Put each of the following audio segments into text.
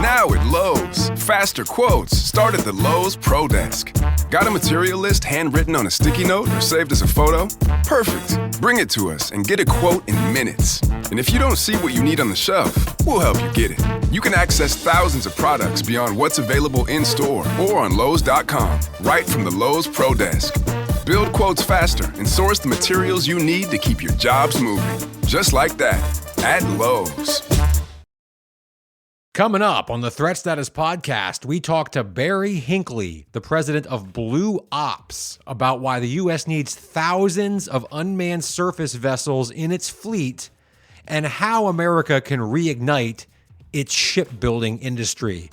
now at Lowe's. Faster quotes start at the Lowe's Pro Desk. Got a material list handwritten on a sticky note or saved as a photo? Perfect. Bring it to us and get a quote in minutes. And if you don't see what you need on the shelf, we'll help you get it. You can access thousands of products beyond what's available in-store or on Lowes.com, right from the Lowe's Pro Desk. Build quotes faster and source the materials you need to keep your jobs moving. Just like that, at Lowe's. Coming up on the Threat Status Podcast, we talk to Barry Hinckley, the president of Blue Ops, about why the U.S. needs thousands of unmanned surface vessels in its fleet and how America can reignite its shipbuilding industry.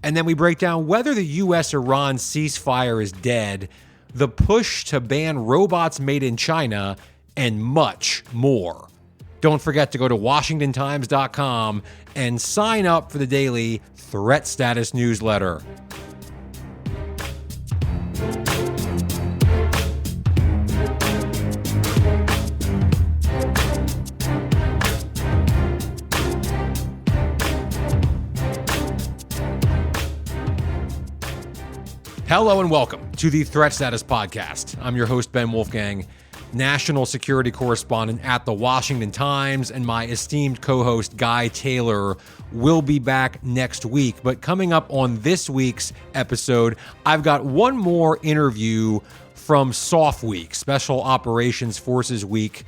And then we break down whether the U.S. Iran ceasefire is dead, the push to ban robots made in China, and much more. Don't forget to go to WashingtonTimes.com and sign up for the daily Threat Status newsletter. Hello and welcome to the Threat Status Podcast. I'm your host, Ben Wolfgang, national security correspondent at the Washington Times, and my esteemed co-host Guy Taylor will be back next week. But coming up on this week's episode, I've got one more interview from SOF Week, Special Operations Forces Week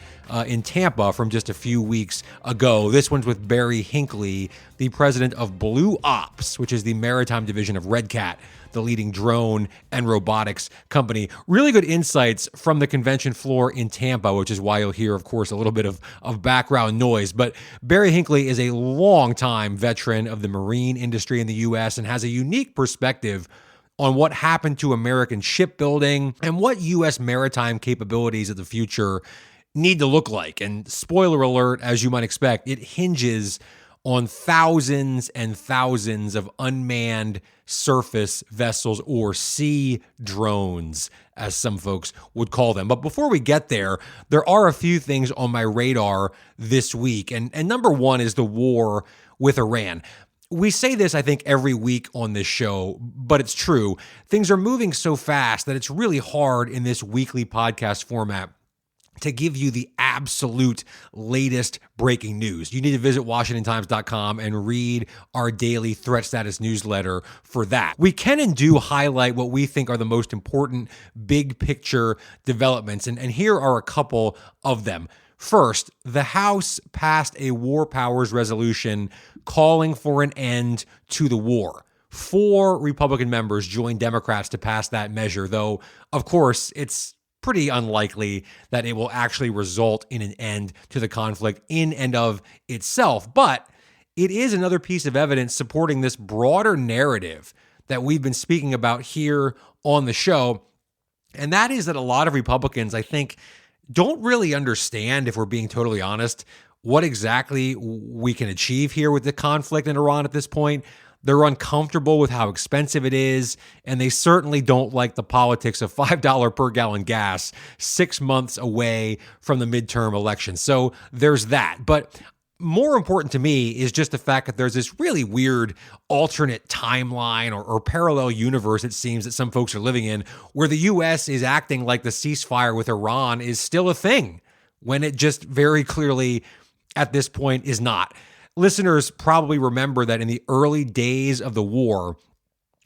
in Tampa from just a few weeks ago. This one's with Barry Hinckley, the president of Blue Ops, which is the maritime division of Red Cat, the leading drone and robotics company. Really good insights from the convention floor in Tampa, which is why you'll hear, of course, a little bit of background noise. But Barry Hinckley is a longtime veteran of the marine industry in the U.S. and has a unique perspective on what happened to American shipbuilding and what U.S. maritime capabilities of the future need to look like. And spoiler alert, as you might expect, it hinges on thousands and thousands of unmanned surface vessels, or sea drones, as some folks would call them. But before we get there, there are a few things on my radar this week. And number one is the war with Iran. We say this, I think, every week on this show, but it's true. Things are moving so fast that it's really hard in this weekly podcast format to give you the absolute latest breaking news. You need to visit WashingtonTimes.com and read our daily Threat Status newsletter for that. We can and do highlight what we think are the most important big picture developments, and here are a couple of them. First, the House passed a war powers resolution calling for an end to the war. 4 Republican members joined Democrats to pass that measure, though, of course, it's pretty unlikely that it will actually result in an end to the conflict in and of itself. But it is another piece of evidence supporting this broader narrative that we've been speaking about here on the show. And that is that a lot of Republicans, I think, don't really understand, if we're being totally honest, what exactly we can achieve here with the conflict in Iran at this point. They're uncomfortable with how expensive it is, and they certainly don't like the politics of $5 per gallon gas 6 months away from the midterm election. So there's that. But more important to me is just the fact that there's this really weird alternate timeline or parallel universe, it seems, that some folks are living in, where the U.S. is acting like the ceasefire with Iran is still a thing, when it just very clearly at this point is not. Listeners probably remember that in the early days of the war,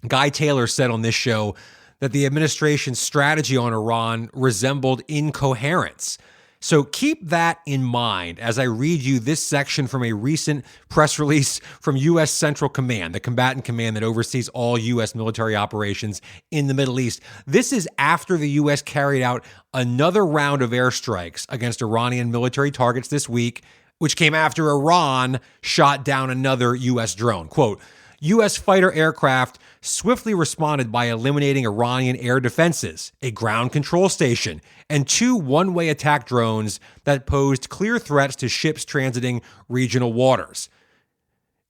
Guy Taylor said on this show that the administration's strategy on Iran resembled incoherence. So keep that in mind as I read you this section from a recent press release from U.S. Central Command, the combatant command that oversees all U.S. military operations in the Middle East. This is after the U.S. carried out another round of airstrikes against Iranian military targets this week, which came after Iran shot down another U.S. drone. Quote, U.S. fighter aircraft swiftly responded by eliminating Iranian air defenses, a ground control station, and 2 one-way attack drones that posed clear threats to ships transiting regional waters.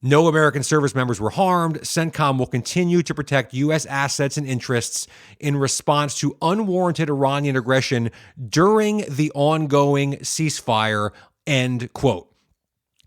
No American service members were harmed. CENTCOM will continue to protect U.S. assets and interests in response to unwarranted Iranian aggression during the ongoing ceasefire, end quote.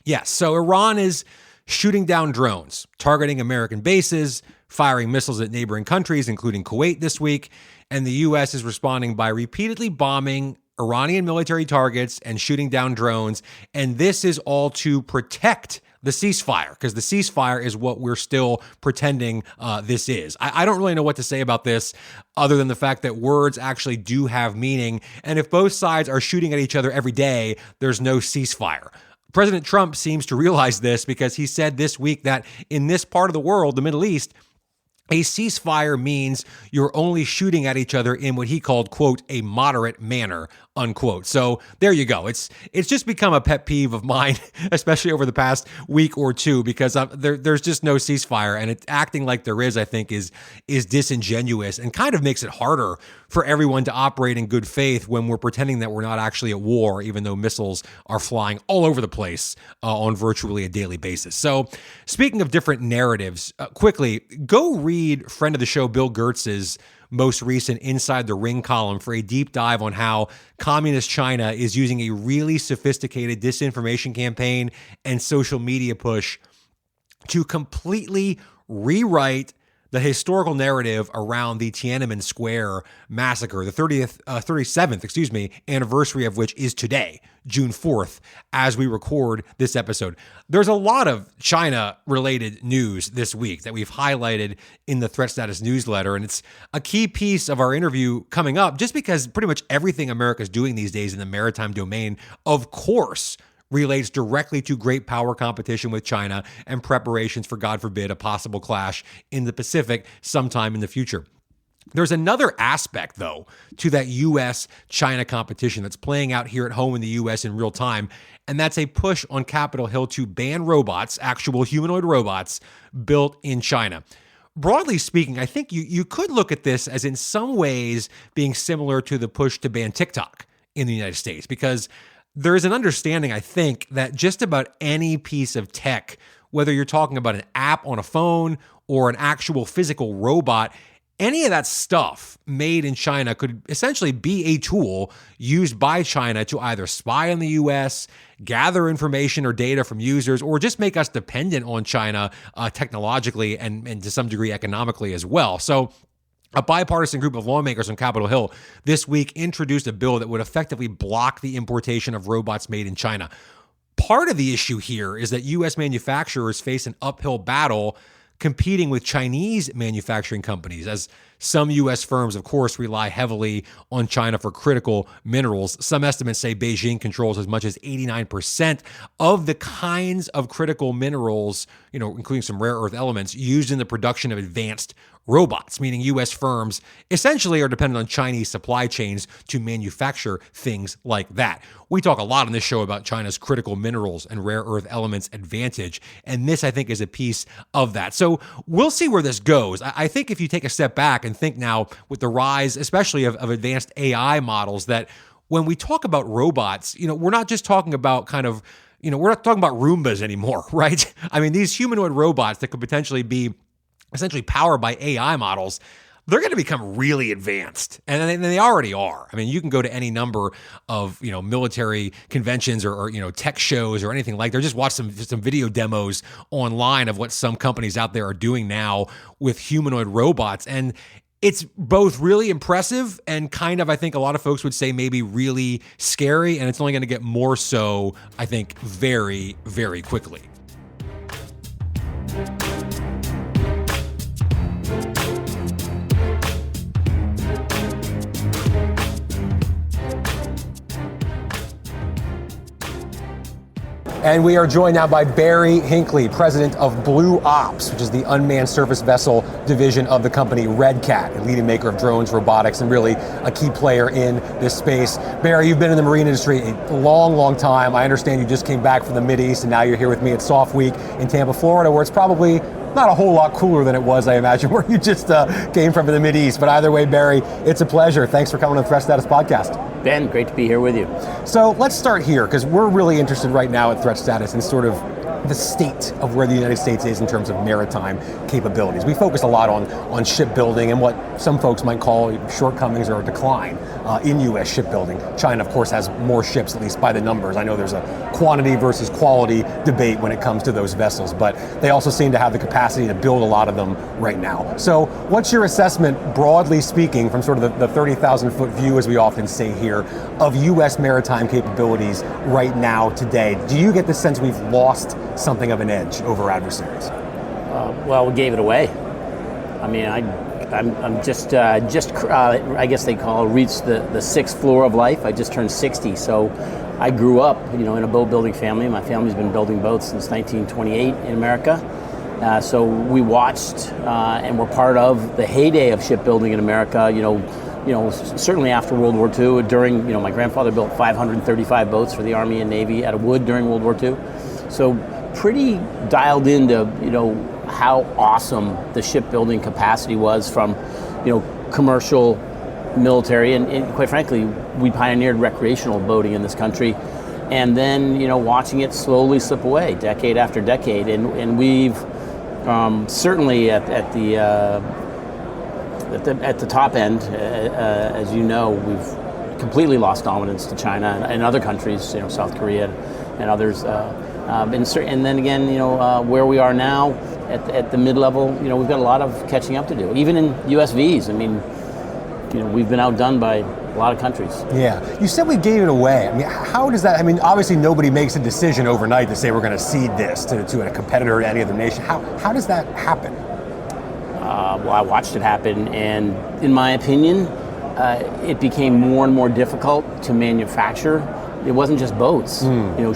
Yes, so Iran is shooting down drones, targeting American bases, firing missiles at neighboring countries, including Kuwait this week. And the U.S. is responding by repeatedly bombing Iranian military targets and shooting down drones. And this is all to protect the ceasefire, because the ceasefire is what we're still pretending this is. I don't really know what to say about this other than the fact that words actually do have meaning. And if both sides are shooting at each other every day, there's no ceasefire. President Trump seems to realize this because he said this week that in this part of the world, the Middle East, a ceasefire means you're only shooting at each other in what he called, quote, a moderate manner, unquote. So there you go. It's just become a pet peeve of mine, especially over the past week or two, because there's just no ceasefire, and it's acting like there is, I think, is disingenuous and kind of makes it harder for everyone to operate in good faith when we're pretending that we're not actually at war, even though missiles are flying all over the place on virtually a daily basis. So speaking of different narratives, quickly, go read friend of the show Bill Gertz's most recent Inside the Ring column for a deep dive on how communist China is using a really sophisticated disinformation campaign and social media push to completely rewrite the historical narrative around the Tiananmen Square massacre, the 37th anniversary of which is today, June 4th, as we record this episode. There's a lot of China-related news this week that we've highlighted in the Threat Status newsletter, and it's a key piece of our interview coming up just because pretty much everything America's doing these days in the maritime domain, of course, relates directly to great power competition with China and preparations for, God forbid, a possible clash in the Pacific sometime in the future. There's another aspect, though, to that U.S. China competition that's playing out here at home in the U.S. in real time, and that's a push on Capitol Hill to ban robots, actual humanoid robots, built in China. Broadly speaking, I think you could look at this as in some ways being similar to the push to ban TikTok in the United States, because there is an understanding, I think, that just about any piece of tech, whether you're talking about an app on a phone or an actual physical robot, any of that stuff made in China could essentially be a tool used by China to either spy on the U.S., gather information or data from users, or just make us dependent on China technologically and to some degree economically as well. So a bipartisan group of lawmakers on Capitol Hill this week introduced a bill that would effectively block the importation of robots made in China. Part of the issue here is that U.S. manufacturers face an uphill battle competing with Chinese manufacturing companies, as some U.S. firms, of course, rely heavily on China for critical minerals. Some estimates say Beijing controls as much as 89% of the kinds of critical minerals, including some rare earth elements, used in the production of advanced robots, meaning U.S. firms essentially are dependent on Chinese supply chains to manufacture things like that. We talk a lot on this show about China's critical minerals and rare earth elements advantage, and this, I think, is a piece of that. So we'll see where this goes. I think if you take a step back and think now with the rise, especially of advanced AI models, that when we talk about robots, we're not just talking about we're not talking about Roombas anymore, right? I mean, these humanoid robots that could potentially be essentially powered by AI models, they're going to become really advanced, and they already are. I mean, you can go to any number of military conventions or tech shows or anything like that. Just watch some video demos online of what some companies out there are doing now with humanoid robots, and it's both really impressive and kind of, I think a lot of folks would say, maybe really scary, and it's only going to get more so, I think, very, very quickly. And we are joined now by Barry Hinckley, president of Blue Ops, which is the unmanned surface vessel division of the company Red Cat, a leading maker of drones, robotics, and really a key player in this space. Barry, you've been in the marine industry a long, long time. I understand you just came back from the Mideast, and now you're here with me at Soft Week in Tampa, Florida, where it's probably not a whole lot cooler than it was, I imagine, where you just came from in the Mideast. But either way, Barry, it's a pleasure. Thanks for coming on the Threat Status podcast. Ben, great to be here with you. So let's start here, because we're really interested right now at Threat Status in sort of the state of where the United States is in terms of maritime capabilities. We focus a lot on shipbuilding and what some folks might call shortcomings or a decline in U.S. shipbuilding. China, of course, has more ships, at least by the numbers. I know there's a quantity versus quality debate when it comes to those vessels, but they also seem to have the capacity to build a lot of them right now. So what's your assessment, broadly speaking, from sort of the 30,000-foot view, as we often say here, of U.S. maritime capabilities right now today? Do you get the sense we've lost something of an edge over adversaries? Well, we gave it away. I mean, I'm just I guess they reached the sixth floor of life. I just turned 60, so I grew up, in a boat building family. My family's been building boats since 1928 in America. So we watched and were part of the heyday of shipbuilding in America. Certainly after World War II. During, my grandfather built 535 boats for the Army and Navy out of wood during World War II. So pretty dialed into, how awesome the shipbuilding capacity was from, commercial, military, and quite frankly, we pioneered recreational boating in this country. And then, watching it slowly slip away, decade after decade. And we've certainly at the top end, as you know, we've completely lost dominance to China and other countries, South Korea and others. And then again, where we are now at the mid-level, we've got a lot of catching up to do. Even in USVs, I mean, we've been outdone by a lot of countries. Yeah. You said we gave it away. I mean, how does that, obviously nobody makes a decision overnight to say we're going to cede this to a competitor to any other nation. How does that happen? Well, I watched it happen, and in my opinion, it became more and more difficult to manufacture. It wasn't just boats,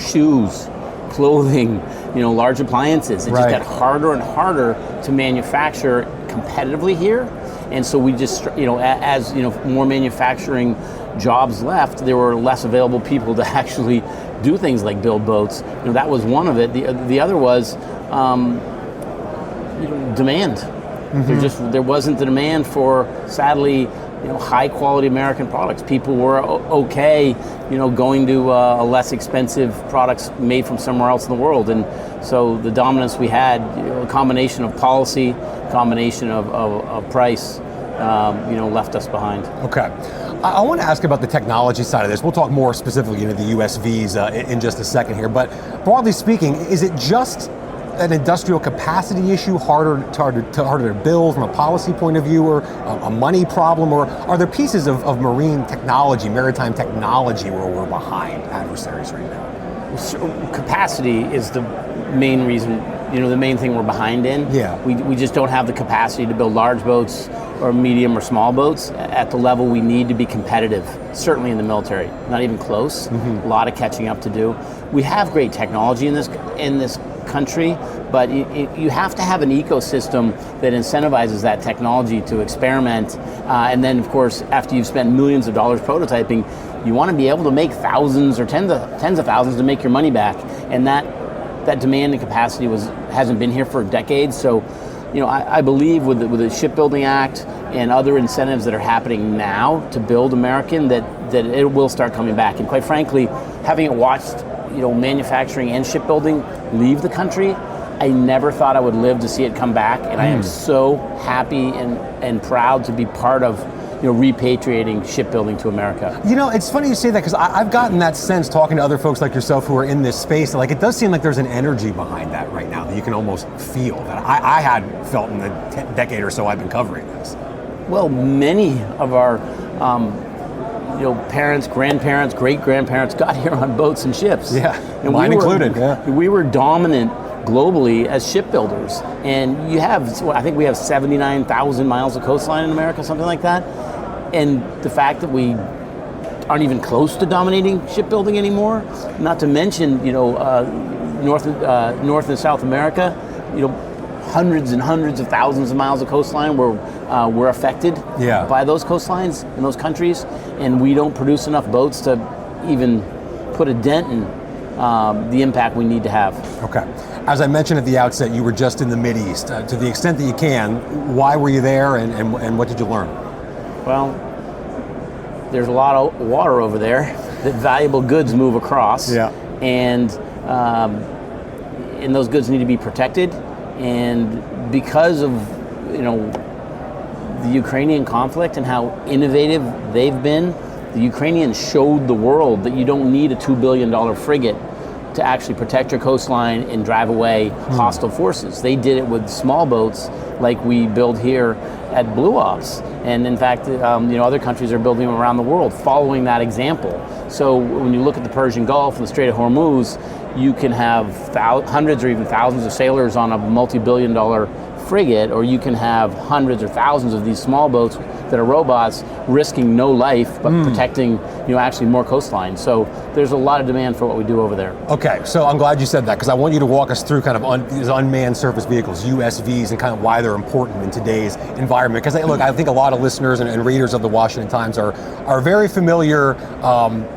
shoes, clothing, large appliances. It just got harder and harder to manufacture competitively here. And so we just, as more manufacturing jobs left, there were less available people to actually do things like build boats. That was one of it. The other was demand. Mm-hmm. There wasn't the demand for, sadly, high quality American products. People were okay, going to less expensive products made from somewhere else in the world. And so the dominance we had, a combination of policy, combination of price, left us behind. Okay. I want to ask about the technology side of this. We'll talk more specifically into the USVs in just a second here. But broadly speaking, is it just an industrial capacity issue, harder to build from a policy point of view, or a money problem, or are there pieces of marine technology, maritime technology, where we're behind adversaries right now? Capacity is the main reason, the main thing we're behind in. Yeah. We just don't have the capacity to build large boats or medium or small boats at the level we need to be competitive, certainly in the military. Not even close. Mm-hmm. A lot of catching up to do. We have great technology in this country, but you have to have an ecosystem that incentivizes that technology to experiment, and then of course after you've spent millions of dollars prototyping, you want to be able to make thousands or tens of thousands to make your money back, and that demand and capacity hasn't been here for decades. So I believe with the Shipbuilding Act and other incentives that are happening now to build American, that it will start coming back. And quite frankly, having it watched manufacturing and shipbuilding leave the country, I never thought I would live to see it come back, and I am so happy and proud to be part of repatriating shipbuilding to America. It's funny you say that, because I've gotten that sense talking to other folks like yourself who are in this space. Like, it does seem like there's an energy behind that right now that you can almost feel, that I had felt in the decade or so I've been covering this. Well, many of our parents, grandparents, great-grandparents got here on boats and ships. Yeah, and mine included. Yeah. We were dominant globally as shipbuilders. And I think we have 79,000 miles of coastline in America, something like that. And the fact that we aren't even close to dominating shipbuilding anymore, not to mention, North and South America, hundreds and hundreds of thousands of miles of coastline were affected by those coastlines in those countries, and we don't produce enough boats to even put a dent in the impact we need to have. Okay. As I mentioned at the outset, you were just in the Mideast. To the extent that you can, why were you there, and what did you learn? Well, there's a lot of water over there that valuable goods move across. Yeah. And and those goods need to be protected. And because of the Ukrainian conflict and how innovative they've been, the Ukrainians showed the world that you don't need a $2 billion frigate to actually protect your coastline and drive away hostile forces. They did it with small boats like we build here at Blue Ops. And in fact, other countries are building them around the world following that example. So when you look at the Persian Gulf and the Strait of Hormuz, you can have hundreds or even thousands of sailors on a multi-billion dollar frigate, or you can have hundreds or thousands of these small boats that are robots risking no life but protecting actually more coastline. So there's a lot of demand for what we do over there. Okay, so I'm glad you said that, because I want you to walk us through kind of these unmanned surface vehicles, USVs, and kind of why they're important in today's environment. Because look, I think a lot of listeners and readers of the Washington Times are very familiar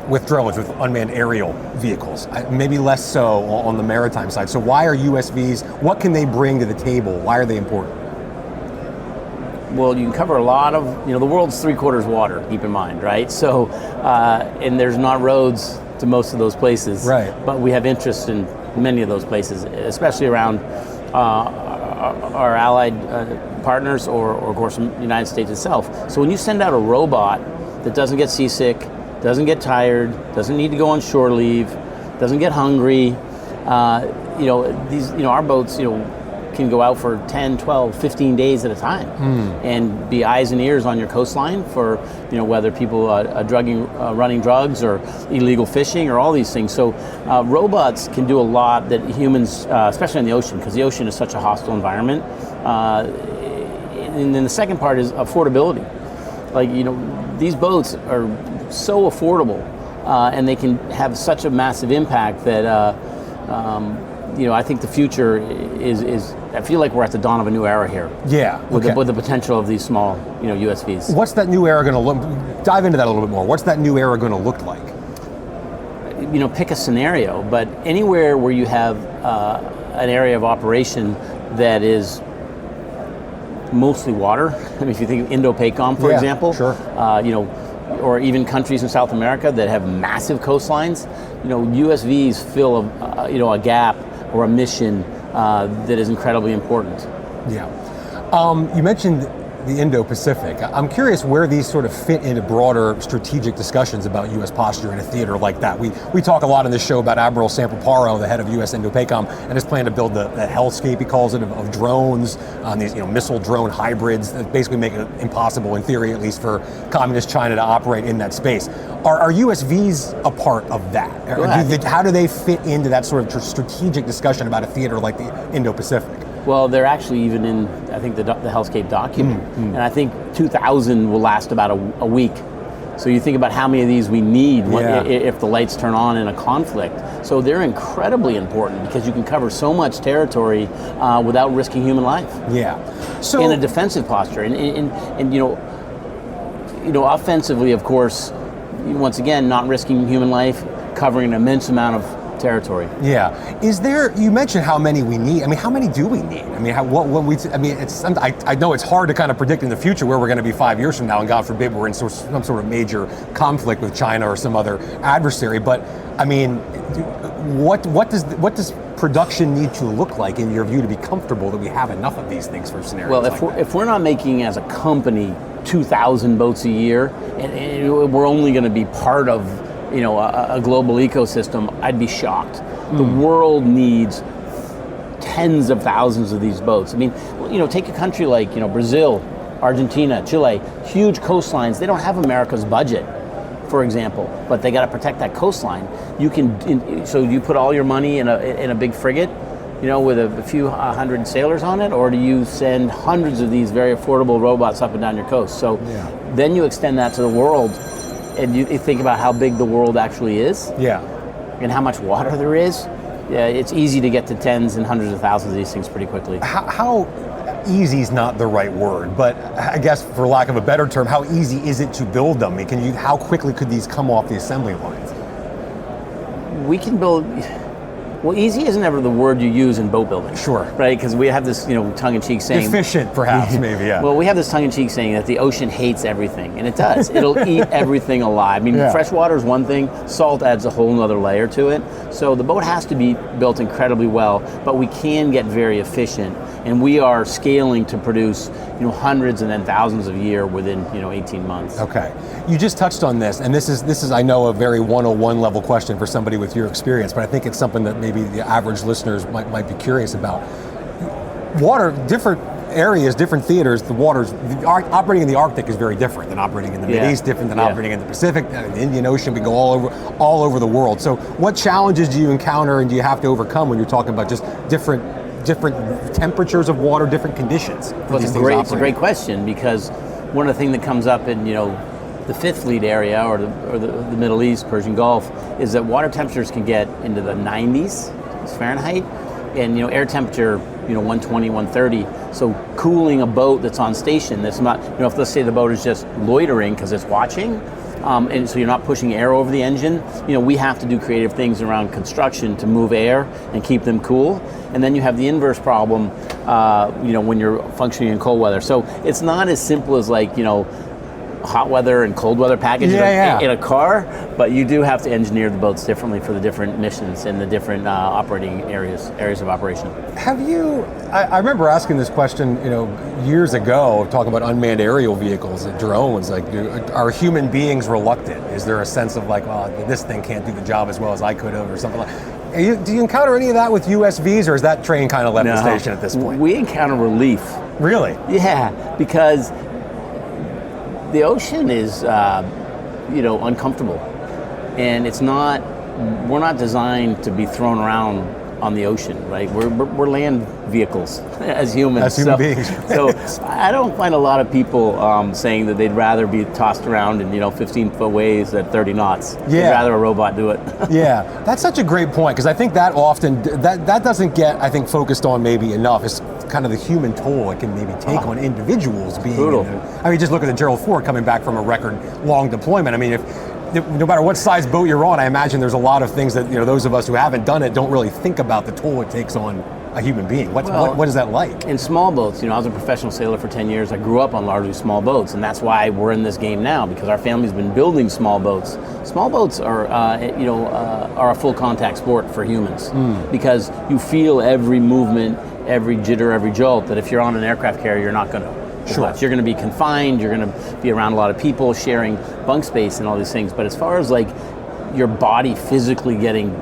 with drones, with unmanned aerial vehicles, maybe less so on the maritime side. So why are USVs, what can they bring to the table? Why are they important? Well, you can cover a lot of, the world's 3/4 water, keep in mind, right? So, and there's not roads to most of those places. Right. But we have interest in many of those places, especially around our allied partners or of course, the United States itself. So when you send out a robot that doesn't get seasick, doesn't get tired, doesn't need to go on shore leave, doesn't get hungry, our boats, can go out for 10, 12, 15 days at a time and be eyes and ears on your coastline for, whether people are running drugs or illegal fishing or all these things. So robots can do a lot that humans, especially in the ocean, because the ocean is such a hostile environment. And then the second part is affordability. Like, these boats are so affordable and they can have such a massive impact that I think the future is. I feel like we're at the dawn of a new era here. Yeah. With the potential of these small, USVs. What's that new era going to look? Dive into that a little bit more. What's that new era going to look like? Pick a scenario, but anywhere where you have an area of operation that is mostly water. I mean, if you think of Indo-PACOM, for example. Sure. Or even countries in South America that have massive coastlines, USVs fill a gap or a mission that is incredibly important. Yeah. You mentioned the Indo-Pacific. I'm curious where these sort of fit into broader strategic discussions about U.S. posture in a theater like that. We talk a lot on this show about Admiral Sampraparo, the head of U.S. Indo-PACOM, and his plan to build the hellscape, he calls it, of drones, these missile drone hybrids that basically make it impossible, in theory at least, for communist China to operate in that space. Are USVs a part of that? How do they fit into that sort of strategic discussion about a theater like the Indo-Pacific? Well, they're actually even in, I think, the Hellscape document. And I think 2,000 will last about a week. So you think about how many of these we need if the lights turn on in a conflict. So they're incredibly important because you can cover so much territory without risking human life. Yeah. So in a defensive posture. And offensively, of course, once again, not risking human life, covering an immense amount of territory. Yeah. You mentioned how many we need. I mean, how many do we need? I mean, I know it's hard to kind of predict in the future where we're going to be 5 years from now, and God forbid we're in some sort of major conflict with China or some other adversary. But I mean, what does production need to look like in your view to be comfortable that we have enough of these things for scenarios? Well, if we're not making as a company 2,000 boats a year, and we're only going to be part of a global ecosystem, I'd be shocked. The world needs tens of thousands of these boats. I mean, take a country like, Brazil, Argentina, Chile, huge coastlines. They don't have America's budget, for example, but they got to protect that coastline. So you put all your money in a big frigate, with a few hundred sailors on it, or do you send hundreds of these very affordable robots up and down your coast? So then you extend that to the world. And you think about how big the world actually is, and how much water there is. Yeah, it's easy to get to tens and hundreds of thousands of these things pretty quickly. How easy is not the right word, but I guess for lack of a better term, how easy is it to build them? I mean, how quickly could these come off the assembly lines? We can build Well, easy isn't ever the word you use in boat building. Sure. Right, because we have this, tongue-in-cheek saying. Efficient, perhaps, maybe, yeah. Well, we have this tongue-in-cheek saying that the ocean hates everything, and it does. It'll eat everything alive. I mean, fresh water is one thing, salt adds a whole nother layer to it. So the boat has to be built incredibly well, but we can get very efficient, and we are scaling to produce, hundreds and then thousands a year within, 18 months. Okay. You just touched on this, and this is I know, a very 101 level question for somebody with your experience, but I think it's something that maybe the average listeners might be curious about. Water, different areas, different theaters, operating in the Arctic is very different than operating in the Mideast, different than operating in the Pacific, the Indian Ocean. We go all over the world. So what challenges do you encounter and do you have to overcome when you're talking about just different temperatures of water, different conditions? Well, it's a great question, because one of the things that comes up in the Fifth Fleet area or the Middle East, Persian Gulf, is that water temperatures can get into the 90s Fahrenheit, and air temperature 120, 130. So cooling a boat that's on station, that's not, if let's say the boat is just loitering because it's watching, and so you're not pushing air over the engine, we have to do creative things around construction to move air and keep them cool. And then you have the inverse problem, when you're functioning in cold weather. So it's not as simple as hot weather and cold weather package in a car, but you do have to engineer the boats differently for the different missions and the different operating areas of operation. Have you, I remember asking this question, years ago, talking about unmanned aerial vehicles and drones, are human beings reluctant? Is there a sense of this thing can't do the job as well as I could have, or something do you encounter any of that with USVs, or is that train kind of left the station at this point? We encounter relief. Really? Yeah, because the ocean is, uncomfortable, and we're not designed to be thrown around on the ocean, right? We're land vehicles as humans. As human beings. So I don't find a lot of people saying that they'd rather be tossed around in 15-foot waves at 30 knots. Yeah. They'd rather a robot do it. Yeah, that's such a great point, because I think that often that doesn't get, I think, focused on maybe enough. It's kind of the human toll it can maybe take on individuals being brutal. Just look at the Gerald Ford coming back from a record long deployment. I mean, no matter what size boat you're on, I imagine there's a lot of things that those of us who haven't done it don't really think about the toll it takes on a human being. What is that like? In small boats, I was a professional sailor for 10 years. I grew up on largely small boats, and that's why we're in this game now, because our family's been building small boats. Small boats are a full contact sport for humans, because you feel every movement, every jitter, every jolt, that if you're on an aircraft carrier, you're not going to. Sure. You're going to be confined, you're going to be around a lot of people, sharing bunk space and all these things. But as far as your body physically getting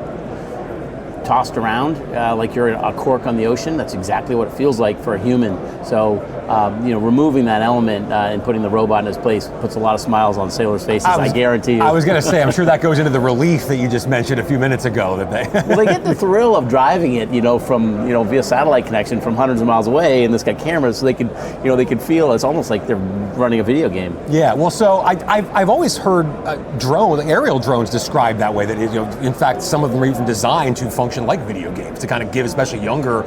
tossed around like you're a cork on the ocean, that's exactly what it feels like for a human. So removing that element and putting the robot in its place puts a lot of smiles on sailors' faces, I guarantee you. I was going to say, I'm sure that goes into the relief that you just mentioned a few minutes ago. Well, they get the thrill of driving it, from via satellite connection from hundreds of miles away, and it's got cameras, so they could feel it's almost like they're running a video game. Yeah, well, so I've always heard aerial drones described that way. That in fact, some of them are even designed to function like video games, to kind of give especially younger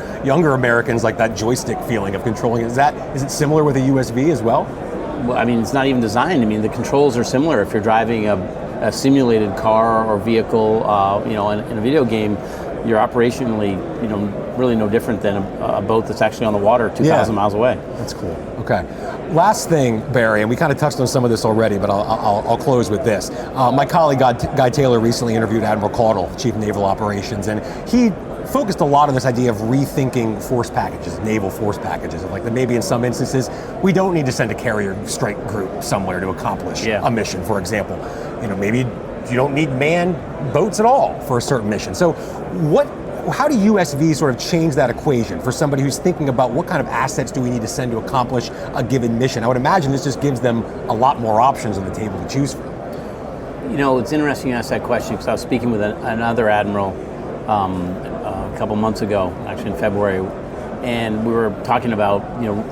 Americans that joystick feeling of controlling it. Is it similar with a USV as well? Well, I mean, it's not even designed. I mean, the controls are similar. If you're driving a simulated car or vehicle, in a video game, you're operationally, really no different than a boat that's actually on the water 2,000 miles away. That's cool. Okay. Last thing, Barry, and we kind of touched on some of this already, but I'll close with this. My colleague Guy Taylor recently interviewed Admiral Caudle, Chief of Naval Operations, and he focused a lot on this idea of rethinking force packages, naval force packages, of that maybe in some instances we don't need to send a carrier strike group somewhere to accomplish a mission, for example. Maybe you don't need manned boats at all for a certain mission. So how do USVs sort of change that equation for somebody who's thinking about what kind of assets do we need to send to accomplish a given mission? I would imagine this just gives them a lot more options on the table to choose from. It's interesting you ask that question, because I was speaking with another admiral a couple months ago, actually in February, and we were talking about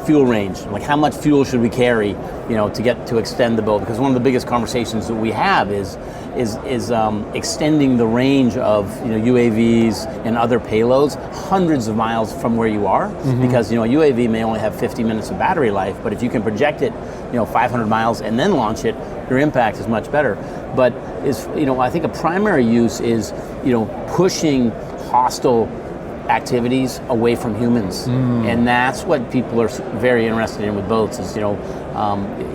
fuel range, like how much fuel should we carry to extend the boat, because one of the biggest conversations that we have is extending the range of UAVs and other payloads hundreds of miles from where you are, because a UAV may only have 50 minutes of battery life, but if you can project it 500 miles and then launch it, your impact is much better. But I think a primary use is pushing hostile activities away from humans, and that's what people are very interested in with boats. Is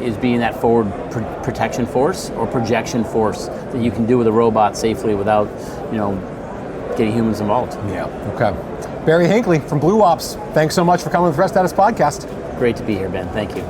is being that forward protection force or projection force that you can do with a robot safely without getting humans involved. Yeah. Okay. Barry Hinckley from Blue Ops. Thanks so much for coming to the Threat Status Podcast. Great to be here, Ben. Thank you.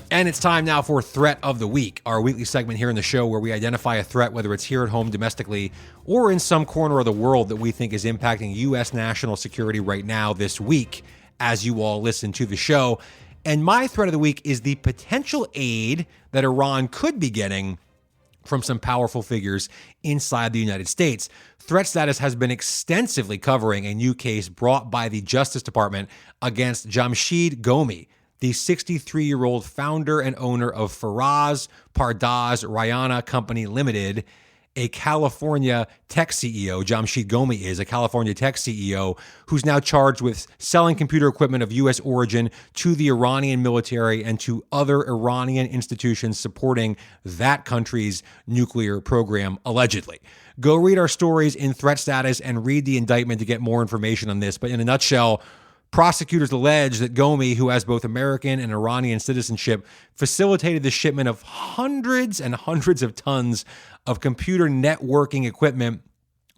And it's time now for Threat of the Week, our weekly segment here in the show where we identify a threat, whether it's here at home domestically or in some corner of the world that we think is impacting U.S. national security right now this week as you all listen to the show. And my threat of the week is the potential aid that Iran could be getting from some powerful figures inside the United States. Threat Status has been extensively covering a new case brought by the Justice Department against Jamshid Ghomi, the 63-year-old founder and owner of Faraz Pardaz Rayana Company Limited, a California tech CEO. Jamshid Ghomi is a California tech CEO who's now charged with selling computer equipment of U.S. origin to the Iranian military and to other Iranian institutions supporting that country's nuclear program, allegedly. Go read our stories in Threat Status and read the indictment to get more information on this. But in a nutshell, prosecutors allege that Ghomi, who has both American and Iranian citizenship, facilitated the shipment of hundreds and hundreds of tons of computer networking equipment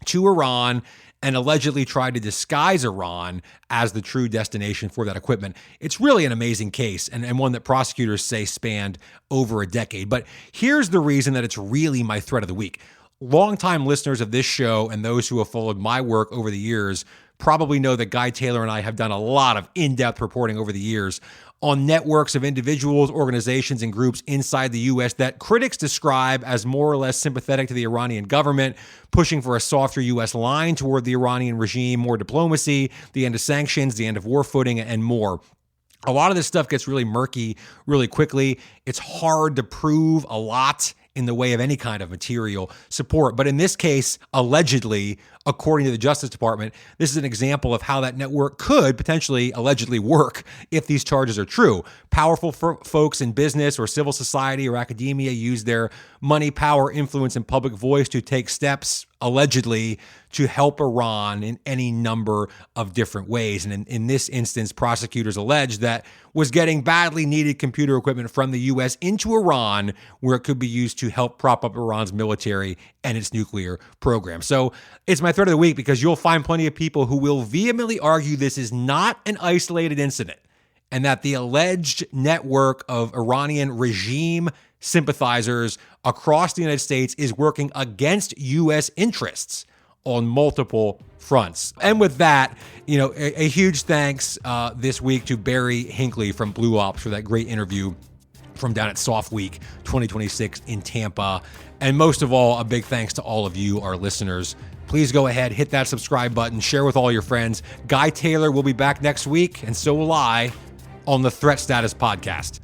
to Iran and allegedly tried to disguise Iran as the true destination for that equipment. It's really an amazing case and one that prosecutors say spanned over a decade. But here's the reason that it's really my threat of the week. Longtime listeners of this show and those who have followed my work over the years probably know that Guy Taylor and I have done a lot of in-depth reporting over the years on networks of individuals, organizations, and groups inside the U.S. that critics describe as more or less sympathetic to the Iranian government, pushing for a softer U.S. line toward the Iranian regime, more diplomacy, the end of sanctions, the end of war footing, and more. A lot of this stuff gets really murky really quickly. It's hard to prove a lot in the way of any kind of material support. But in this case, allegedly, according to the Justice Department, this is an example of how that network could potentially allegedly work if these charges are true. Powerful folks in business or civil society or academia use their money, power, influence, and public voice to take steps, allegedly, to help Iran in any number of different ways. And in this instance, prosecutors allege that was getting badly needed computer equipment from the U.S. into Iran, where it could be used to help prop up Iran's military and its nuclear program. So it's my threat of the week because you'll find plenty of people who will vehemently argue this is not an isolated incident and that the alleged network of Iranian regime sympathizers across the United States is working against U.S. interests on multiple fronts. And with that, a huge thanks this week to Barry Hinckley from Blue Ops for that great interview from down at Soft Week 2026 in Tampa. And most of all, a big thanks to all of you, our listeners. Please go ahead, hit that subscribe button, share with all your friends. Guy Taylor will be back next week, and so will I, on the Threat Status Podcast.